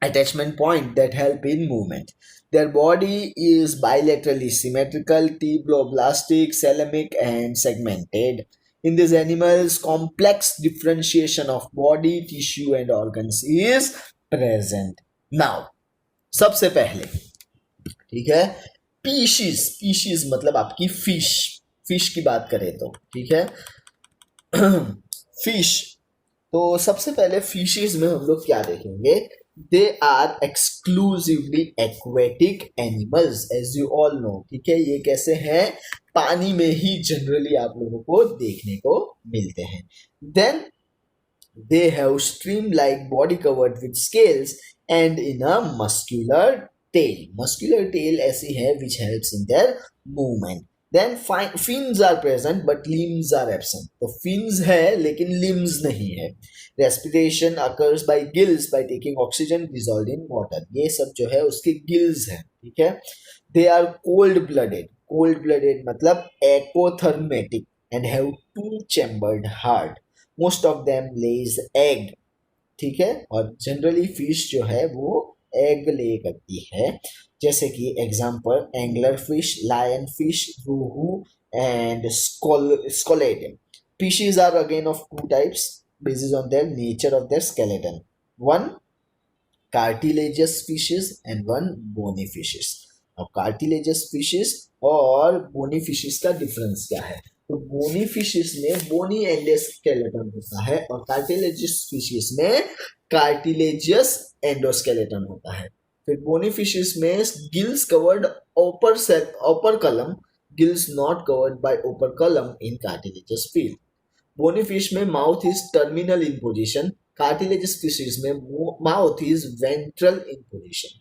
attachment point that help in movement. Their body is bilaterally symmetrical, T-bloblastic, coelomic and segmented. In these animals, complex differentiation of body, tissue and organs is present. Now, सबसे पहले, ठीक है, पीशीज मतलब आपकी fish की बात करें तो, ठीक है, फिश. तो सबसे पहले फिशेस में हम लोग क्या देखेंगे? They are exclusively aquatic animals, as you all know. ठीक है, ये कैसे हैं? पानी में ही जनरली आप लोगों को देखने को मिलते हैं. Then they have stream-like body covered with scales and in a muscular tail. Muscular tail ऐसी है which helps in their movement. Then fins are present but limbs are absent. तो fins है लेकिन limbs नहीं है. Respiration occurs by gills by taking oxygen dissolved in water. ये सब जो है उसके gills हैं. ठीक है, they are cold-blooded. Cold-blooded मतलब ecothermatic and have two-chambered heart. Most of them lays egg. ठीक है, और जनरली फिश जो है वो एग ले करती है, जैसे कि example angler fish, lion fish, rohu and scoliodon. Fishes are again of 2 types basis on their nature of their skeleton. One cartilaginous fishes and one bony fishes. अब cartilaginous fishes और bony fishes का difference क्या है? तो bony fishes में bony endoskeleton होता है और cartilaginous fishes में cartilaginous endoskeleton होता है. फिर bony fishes में gills covered upper column, gills not covered by upper column in cartilaginous fish. Bony fish में mouth is terminal in position, cartilaginous fishes में mouth is ventral in position.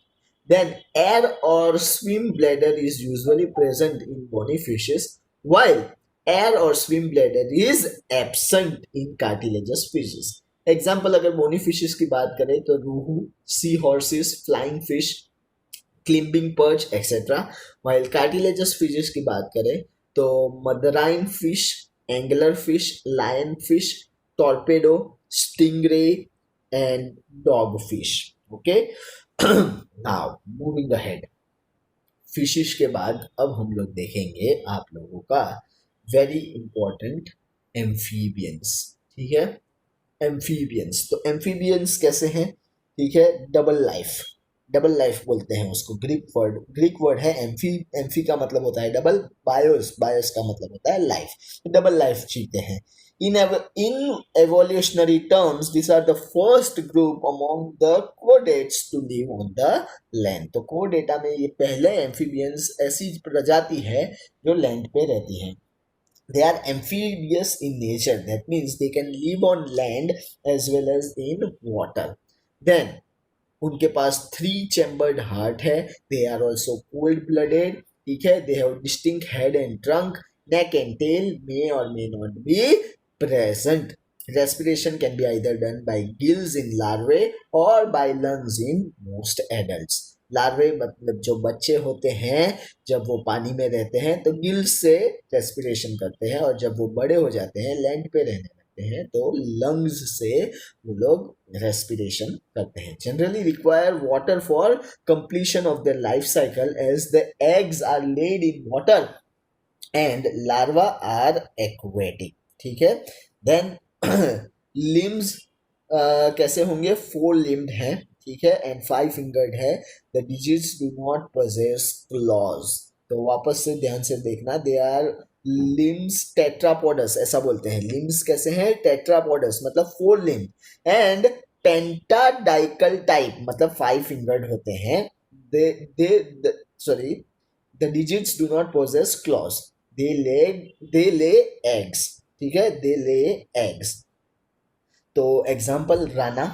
Then air or swim bladder is usually present in bony fishes, while air or swim bladder is absent in cartilaginous fishes. Example अगर bony fishes की बात करें तो rohu, sea horses, flying fish, climbing perch etcetera. While cartilaginous fishes की बात करें तो मदराइन fish, angler fish, lion fish, torpedo, stingray and dog fish. Okay, now moving ahead. Fishes के बाद अब हम लोग देखेंगे आप लोगों का वेरी इंपॉर्टेंट एम्फीबियंस. ठीक है, एम्फीबियंस. तो एम्फीबियंस कैसे हैं? ठीक है, डबल लाइफ बोलते हैं उसको. ग्रीक वर्ड है एम्फी. एम्फी का मतलब होता है डबल. बायोस का मतलब होता है लाइफ. डबल लाइफ जीते हैं. In evolutionary terms this are the first group among the chordates to live on the land. तो कोडेटा में ये पहले एम्फीबियंस ऐसी प्रजाति है जो लैंड पे रहती है. They are amphibious in nature. That means they can live on land as well as in water. Then उनके पास 3 chambered heart है. They are also cold blooded. ठीक है, they have distinct head and trunk. Neck and tail may or may not be present. Respiration can be either done by gills in larvae or by lungs in most adults. लार्वे मतलब जो बच्चे होते हैं जब वो पानी में रहते हैं तो गिल्स से रेस्पिरेशन करते हैं, और जब वो बड़े हो जाते हैं लैंड पे रहने लगते हैं तो लंग्स से वो लोग रेस्पिरेशन करते हैं. Generally require water for completion of the life cycle as the eggs are laid in water and larva are aquatic. ठीक है, देन लिम्स कैसे होंगे? 4 लिम्ड हैं. ठीक है, एंड 5 फिंगर्ड है. The digits do not possess clause. तो वापस से ध्यान से देखना. दे आर लिम्स टेट्रापोडस, ऐसा बोलते हैं. लिम्स कैसे हैं? टेट्रापोडस मतलब 4 लिम्ब. एंड पेंटाडाइकल टाइप मतलब 5 फिंगर्ड होते हैं. The digits do not possess clause. They lay eggs. ठीक है, दे ले एग्स. तो एग्जाम्पल राना.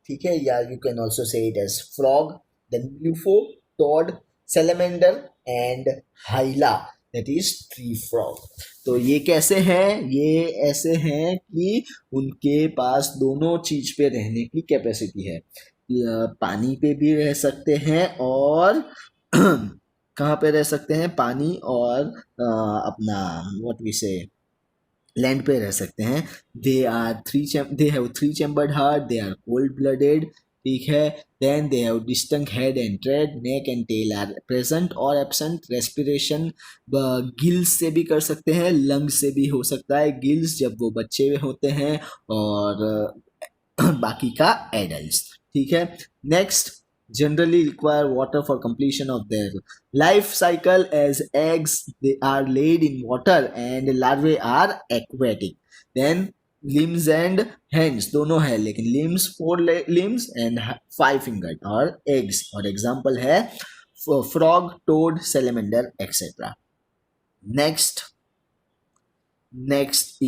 ठीक है, या you can also say it as frog, then bufo, toad, salamander and hyla, that is tree frog. तो ये कैसे हैं? ये ऐसे हैं कि उनके पास दोनों चीज पे रहने की कैपेसिटी है. पानी पे भी रह सकते हैं और कहाँ पे रह सकते हैं? पानी और अपना व्हाट वी से लैंड पे रह सकते हैं. They have 3 chambered heart. They are cold blooded. ठीक है, then they have distinct head and trade. Neck and tail are present और एब्सेंट. रेस्पिरेशन गिल्स से भी कर सकते हैं, लंग्स से भी हो सकता है. गिल्स जब वो बच्चे होते हैं और बाकी का एडल्ट्स. ठीक है, next, generally require water for completion of their life cycle. As eggs they are laid in water and larvae are aquatic. Then limbs and hands दोनों है, लेकिन limbs 4 limbs and 5 fingered और eggs. और example है frog, toad, salamander etc. Next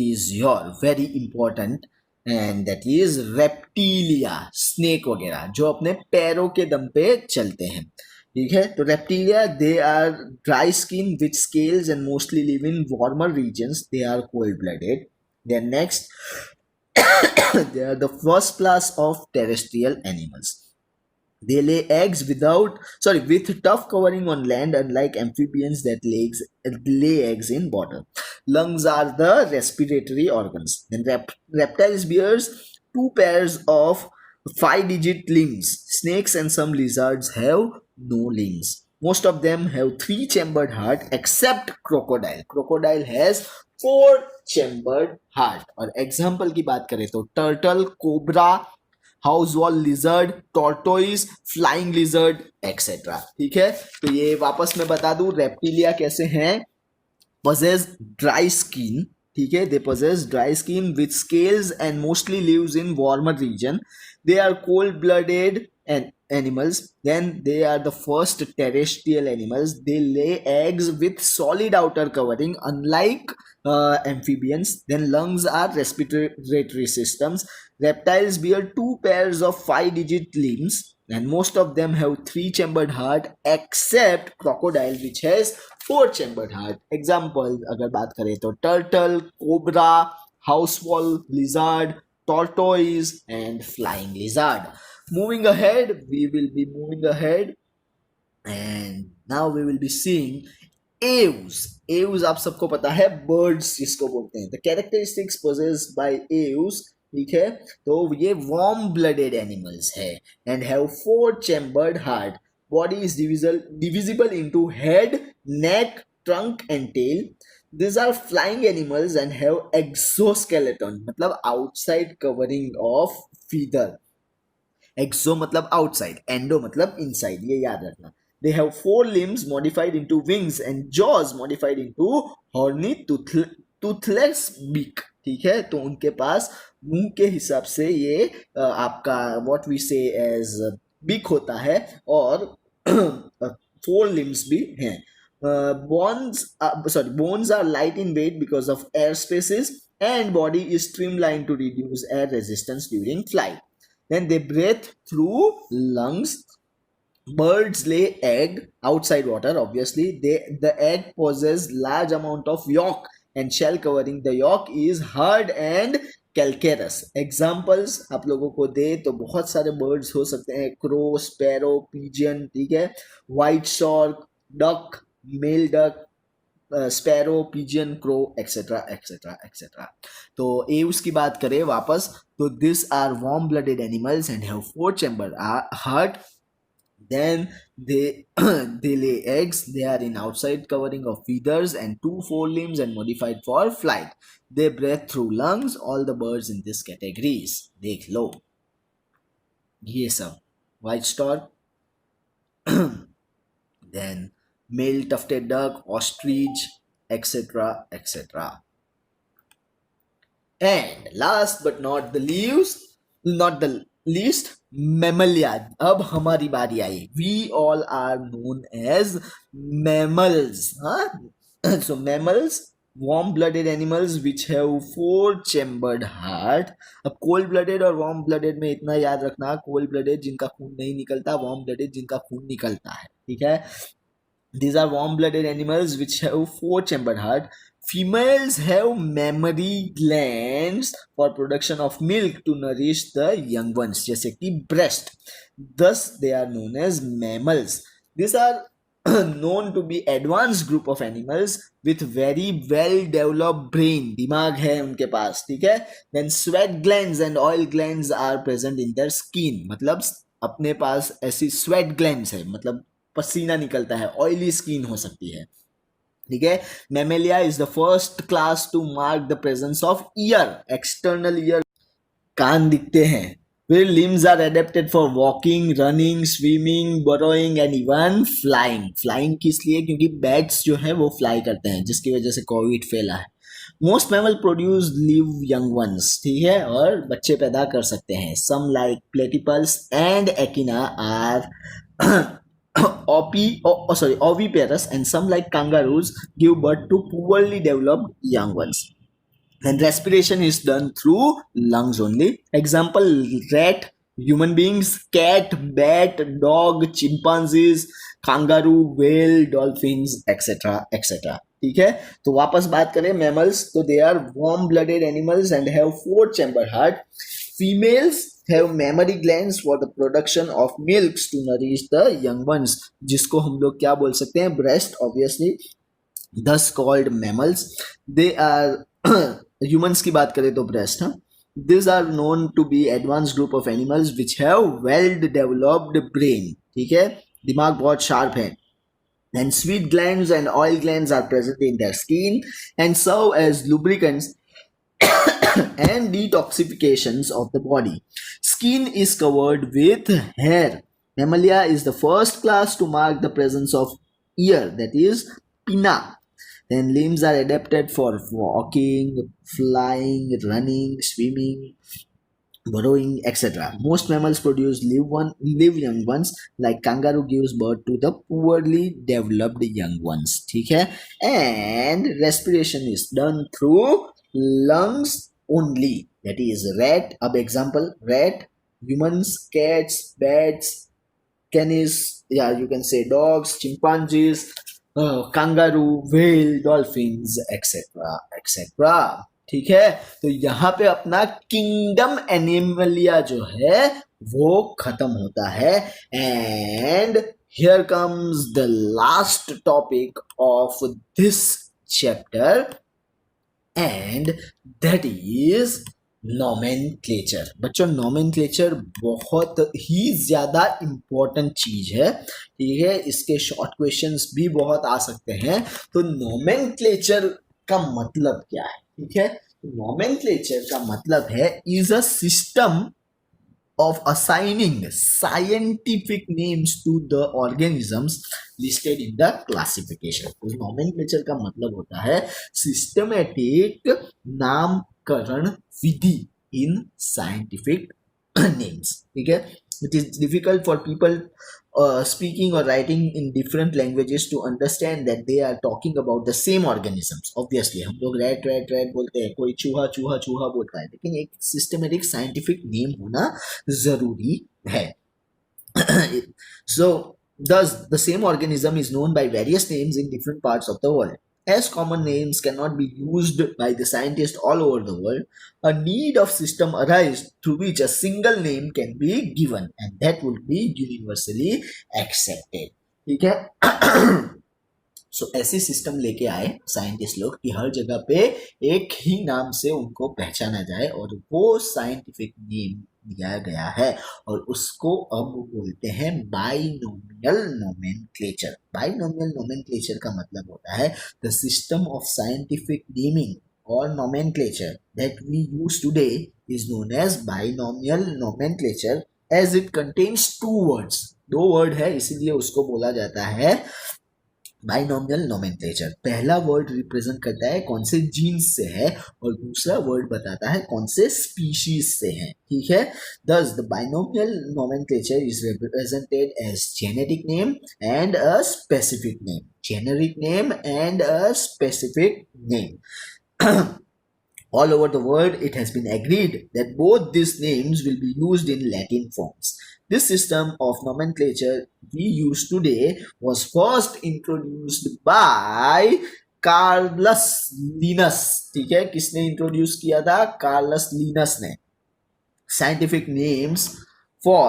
is your very important and that is Reptilia. Snake वगैरह जो अपने पैरों के दम पे चलते हैं. ठीक है, तो Reptilia they are dry skin with scales and mostly live in warmer regions. They are cold blooded. Then next, they are the first class of terrestrial animals. They lay eggs with tough covering on land, unlike amphibians that lay eggs in water. Lungs are the respiratory organs. Then reptiles bears 2 pairs of 5-digit limbs. Snakes and some lizards have no limbs. Most of them have 3 chambered heart except crocodile. Crocodile has 4 chambered heart. और example की बात करें तो turtle, cobra, house wall lizard, tortoise, flying lizard etcetera. ठीक है, तो ये वापस मैं बता दूं रेप्टिलिया कैसे हैं। possess dry skin. Okay, they possess dry skin with scales and mostly lives in warmer region. They are cold-blooded and animals. Then they are the first terrestrial animals. They lay eggs with solid outer covering, unlike amphibians. Then lungs are respiratory systems. Reptiles bear two pairs of 5-digit limbs, and most of them have three-chambered heart, except crocodile, which has four-chambered heart. Example अगर बात करें तो turtle, cobra, housefly lizard, tortoise, and flying lizard. Moving ahead, we will be moving ahead, and now we will be seeing Aves. Aves आप सबको पता है birds जिसको बोलते हैं। The characteristics possessed by Aves, ठीक है, तो ये वार्म ब्लडेड एनिमल्स है and have four chambered heart. Body is divisible into head, neck, trunk and tail. These are flying animals and have exoskeleton, मतलब outside covering of feather। Exo मतलब outside, endo मतलब inside, ये याद रखना। They have four limbs modified into wings and jaws modified into horny toothless beak. ठीक है, तो उनके पास मुंह के हिसाब से ये आपका व्हाट वी से एज बीक होता है और फोर लिम्स भी हैं। Bones are light in weight because of air spaces, and body is streamlined to reduce air resistance during flight. Then they breathe through lungs. Birds lay egg outside water. Obviously, the egg possesses large amount of yolk and shell covering the yolk is hard and calcareous. Examples आप लोगों को दे तो बहुत सारे birds हो सकते हैं। Crow, sparrow, pigeon, ठीक है, white stork, duck, male duck, sparrow, pigeon, crow etcetera etcetera etcetera. तो एव्स की बात करें वापस तो this are warm blooded animals and have four chamber heart. Then they lay eggs. They are in outside covering of feathers and two forelimbs and modified for flight. They breathe through lungs. All the birds in this categories देख लो ये सब white stork, then male tufted duck, ostrich, etc., etc. And last but not the least, mammalia. अब हमारी बारी आई। We all are known as mammals. So mammals, warm-blooded animals which have four-chambered heart. अब cold-blooded और warm-blooded में इतना याद रखना, cold-blooded जिनका खून नहीं निकलता, warm-blooded जिनका खून निकलता है। ठीक है, these are warm-blooded animals which have four-chambered heart. Females have mammary glands for production of milk to nourish the young ones, जैसे कि breast. Thus, they are known as mammals. These are known to be advanced group of animals with very well-developed brain. दिमाग है उनके पास, ठीक है. Then sweat glands and oil glands are present in their skin. मतलब अपने पास ऐसी sweat glands है, मतलब पसीना निकलता है, ऑयली स्किन हो सकती है। ठीक है, mammalia is the first class to mark the presence of ear, external ear, कान दिखते हैं। फिर limbs are adapted for walking, running, swimming, burrowing and even flying. Flying किस लिए? क्योंकि बैट्स जो है वो फ्लाई करते हैं, जिसकी वजह से कोविड फैला है। Most mammal produce live young ones, ठीक है, और बच्चे पैदा कर सकते हैं। सम लाइक प्लेटिपल्स एंड एकिना are oviparous, and some like kangaroos give birth to poorly developed young ones. Then respiration is done through lungs only. Example, rat, human beings, cat, bat, dog, chimpanzees, kangaroo, whale, dolphins, etc., etc. ठीक है, तो वापस बात करें mammals, तो they are warm blooded animals and have four chamber heart. Females have mammary glands for the production of milks to nourish the young ones, जिसको हम लोग क्या बोल सकते हैं? Breast, obviously, thus called mammals. They are humans की बात करें तो breast, हाँ. These are known to be advanced group of animals which have well developed brain. ठीक है, दिमाग बहुत sharp है. Then sweat glands and oil glands are present in their skin and serve as lubricants and detoxifications of the body. Skin is covered with hair. Mammalia is the first class to mark the presence of ear, that is pinna. Then limbs are adapted for walking, flying, running, swimming, burrowing, etc. Most mammals produce live young ones, like kangaroo gives birth to the poorly developed young ones. ठीक है? And respiration is done through lungs only. That is rat. अब example rat, humans, cats, bats, canis, yeah, you can say dogs, chimpanzees, kangaroo, whale, dolphins, etc. etc. ठीक है, तो यहाँ पे अपना kingdom Animalia जो है वो खत्म होता है. And here comes the last topic of this chapter, and that is nomenclature. बच्चों, नोमेनक्लेचर बहुत ही ज़्यादा इम्पोर्टेंट चीज़ है. ठीक है, इसके शॉर्ट क्वेश्चंस भी बहुत आ सकते हैं. तो नोमेनक्लेचर का मतलब क्या है? ठीक है, नोमेनक्लेचर का मतलब है is a system of assigning scientific names to the organisms listed in the classification. तो nomenclature का मतलब होता है systematic नामकरण विधि in scientific names. ठीक है, it is difficult for people speaking or writing in different languages to understand that they are talking about the same organisms. Obviously हम लोग रैट रैट रैट बोलते हैं, कोई चूहा चूहा चूहा बोलता है, लेकिन एक सिस्टमेटिक साइंटिफिक नेम होना जरूरी है. So thus the same organism is known by various names in different parts of the world. As common names cannot be used by the scientists all over the world, a need of system arises through which a single name can be given, and that will be universally accepted. ठीक है. सो ऐसे system लेके आए scientist लोग कि हर जगह पे एक ही नाम से उनको पहचाना जाए, और वो साइंटिफिक नेम दिया गया है, और उसको अब बोलते हैं बाइनोमियल नोमेनक्लेचर. बाइनोमियल नोमेनक्लेचर का मतलब होता है the system of scientific naming और nomenclature that we use today is known as binomial nomenclature, as it contains two words. दो वर्ड है, इसीलिए उसको बोला जाता है बाइनोमियल नोमेनक्लेचर. पहला वर्ड रिप्रेजेंट करता है कौन से जीन्स से है, और दूसरा वर्ड बताता है कौन से स्पीशीज से है. ठीक है, thus the binomial nomenclature is represented as genetic name and a specific name. Generic name and a specific name. All over the world, it has been agreed that both these names will be used in Latin forms. This system of nomenclature we use today was first introduced by Carolus Linnaeus. ठीक है, किसने introduce किया था? Carolus Linnaeus ने. Scientific names for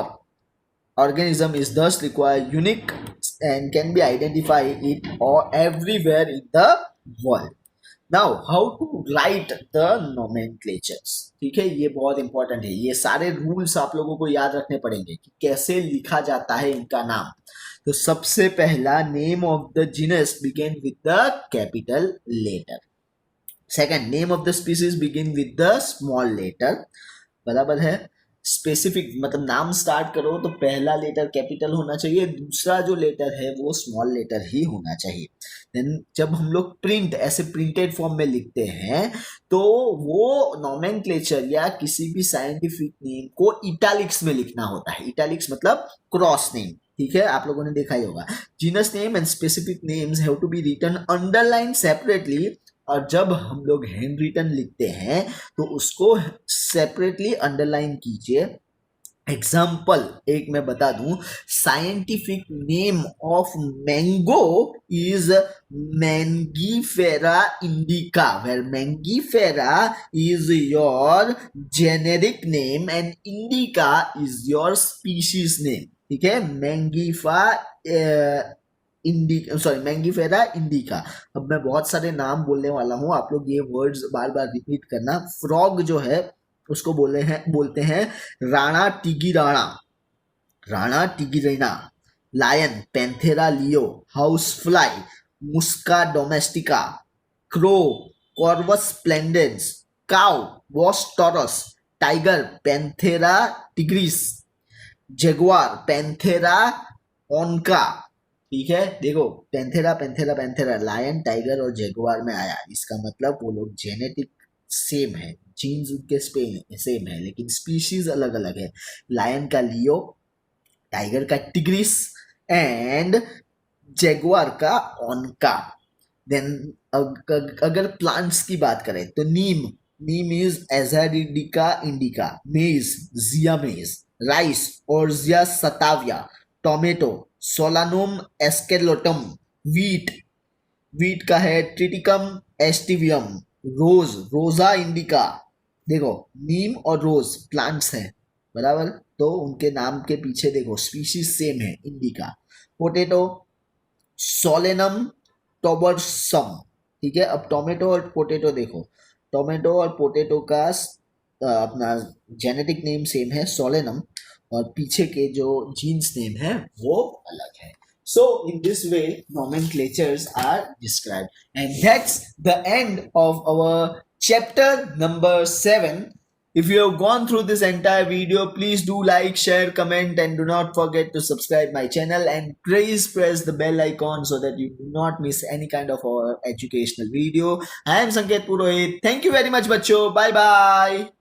organism is thus require unique and can be identified it or everywhere in the world. Now how to write the nomenclatures. ठीक है, ये बहुत इंपॉर्टेंट है. ये सारे रूल्स आप लोगों को याद रखने पड़ेंगे कि कैसे लिखा जाता है इनका नाम. तो सबसे पहला, name of the genus begin with the capital letter. Second, name of the species begin with the small letter. बराबर है. स्पेसिफिक मतलब नाम स्टार्ट करो तो पहला लेटर कैपिटल होना चाहिए, दूसरा जो लेटर है वो स्मॉल लेटर ही होना चाहिए. देन जब हम लोग प्रिंट ऐसे प्रिंटेड फॉर्म में लिखते हैं तो वो नोमेनक्लेचर या किसी भी साइंटिफिक नेम को इटैलिक्स में लिखना होता है. इटैलिक्स मतलब क्रॉस नेम. ठीक है, आप लोगों ने देखा ही होगा. Genus name and specific names have to be written underline separately, और जब हम लोग हैंड रिटन लिखते हैं तो उसको सेपरेटली अंडरलाइन कीजिए. एग्जाम्पल एक मैं बता दूं, scientific name of mango is Mangifera indica, where Mangifera is your generic name and indica is your species name. ठीक है, मैंगीफेरा इंडिका. अब मैं बहुत सारे नाम बोलने वाला हूँ, आप लोग ये वर्ड्स बार बार रिपीट करना. फ्रॉग जो है उसको बोलते हैं Rana tigrina, Rana tigrina. Lion Panthera leo. House fly Musca domestica. Crow Corvus splendens. Cow Bos taurus, tiger Panthera tigris, jaguar Panthera onca. ठीक है, देखो Panthera Panthera Panthera lion tiger और जेगुआर में आया, इसका मतलब वो लोग जेनेटिक सेम है, जीन्स उनके सेम है, लेकिन स्पीशीज अलग अलग है। लायन का लियो, टाइगर का टिग्रिस एंड जेगुआर का ओनका। देन अगर प्लांट्स की बात करें तो नीम, नीम इज एजाडिडिका इंडिका, मेज जिया मेज, राइस ओर्जिया सताविया, टोमेटो सोलानोम एस्केलोटम, वीट, वीट का है ट्रिटिकम एस्टिवियम, रोज रोजा इंडिका। देखो नीम और रोज प्लांट्स हैं, बराबर, तो उनके नाम के पीछे देखो स्पीशीज सेम है, इंडिका। Potato Solanum tuberosum. ठीक है, अब टोमेटो और पोटैटो देखो, टोमेटो और पोटैटो का अपना जेनेटिक नेम सेम है सोलेनम, और पीछे के जो जीन्स नेम है वो अलग है। So in this way nomenclatures are described, and that's the end of our chapter number 7. If you have gone through this entire video, please do like, share, comment, and do not forget to subscribe my channel, and please press the bell icon so that you do not miss any kind of our educational video. I am Sanket Purohit. Thank you very much, bachcho. Bye bye.